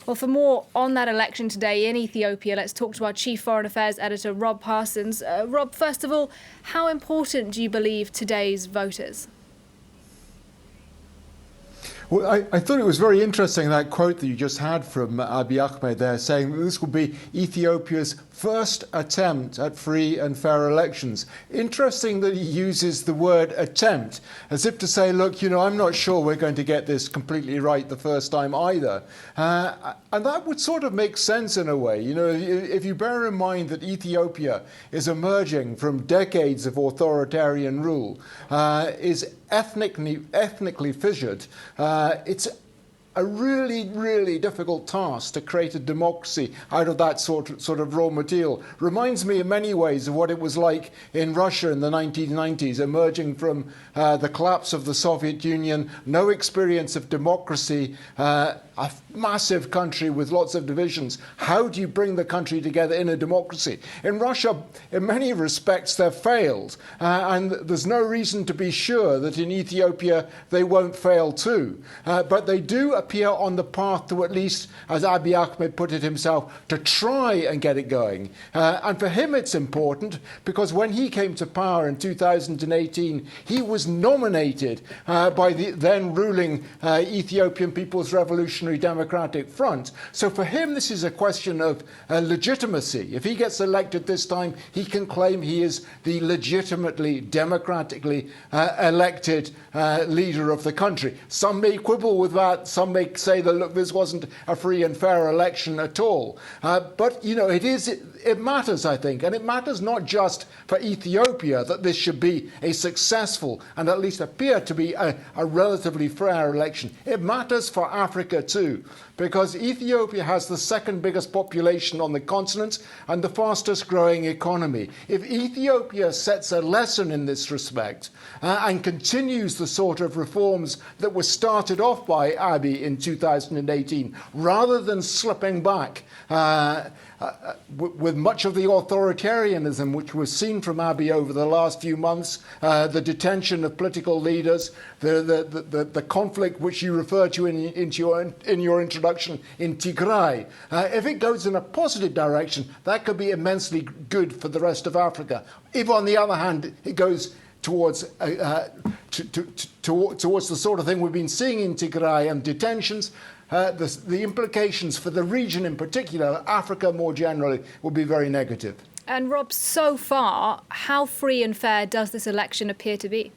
Well, for more on that election today in Ethiopia, let's talk to our Chief Foreign Affairs Editor, Rob Parsons. Rob, first of all, how important do you believe today's vote is? Well, I thought it was very interesting, that quote that you just had from Abiy Ahmed there, saying that this will be Ethiopia's first attempt at free and fair elections. Interesting that he uses the word attempt, as if to say, look, I'm not sure we're going to get this completely right the first time either. And that would sort of make sense in a way. If you bear in mind that Ethiopia is emerging from decades of authoritarian rule, is ethnically fissured, it's a really, really difficult task to create a democracy out of that sort of raw material. Reminds me in many ways of what it was like in Russia in the 1990s, emerging from the collapse of the Soviet Union, no experience of democracy, a massive country with lots of divisions. How do you bring the country together in a democracy? In Russia, in many respects, they've failed. And there's no reason to be sure that in Ethiopia they won't fail too. But they do appear on the path to, at least, as Abiy Ahmed put it himself, to try and get it going. And for him it's important because when he came to power in 2018, he was nominated by the then ruling Ethiopian People's Revolutionary Democratic Front. So for him this is a question of legitimacy. If he gets elected this time, he can claim he is the legitimately, democratically elected leader of the country. Some may quibble with that. Some may say that, look, this wasn't a free and fair election at all. But, it matters, I think. And it matters not just for Ethiopia that this should be a successful and at least appear to be a relatively fair election. It matters for Africa too, because Ethiopia has the second biggest population on the continent and the fastest growing economy. If Ethiopia sets a lesson in this respect and continues the sort of reforms that were started off by Abiy in 2018, rather than slipping back with much of the authoritarianism which was seen from Abiy over the last few months, the detention of political leaders, the conflict which you referred to in your introduction in Tigray. If it goes in a positive direction, that could be immensely good for the rest of Africa. If, on the other hand, it goes towards towards the sort of thing we've been seeing in Tigray and detentions, the implications for the region in particular, Africa more generally, will be very negative. And Rob, so far, how free and fair does this election appear to be?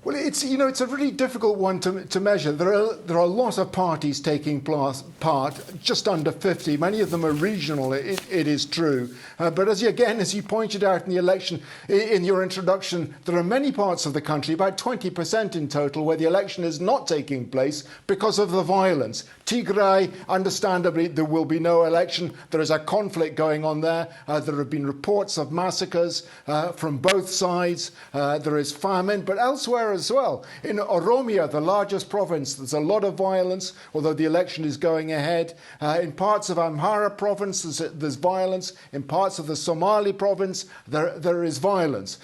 Well, it's a really difficult one to measure. There are a lot of parties taking part, just under 50. Many of them are regional. It is true, but as you pointed out in the election, in your introduction, there are many parts of the country, about 20% in total, where the election is not taking place because of the violence. Tigray, understandably, there will be no election. There is a conflict going on there. There have been reports of massacres from both sides. There is famine, but elsewhere as well. In Oromia, the largest province, there's a lot of violence, although the election is going ahead. In parts of Amhara province, there's violence. In parts of the Somali province, there is violence.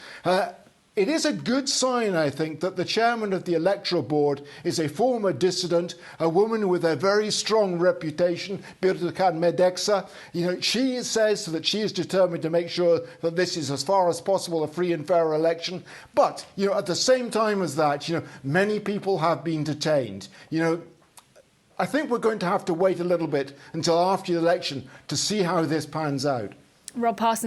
It is a good sign, I think, that the chairman of the electoral board is a former dissident, a woman with a very strong reputation, Birtukan Medeksa. She says that she is determined to make sure that this is, as far as possible, a free and fair election. But, at the same time as that, many people have been detained. I think we're going to have to wait a little bit until after the election to see how this pans out. Rob Parsons.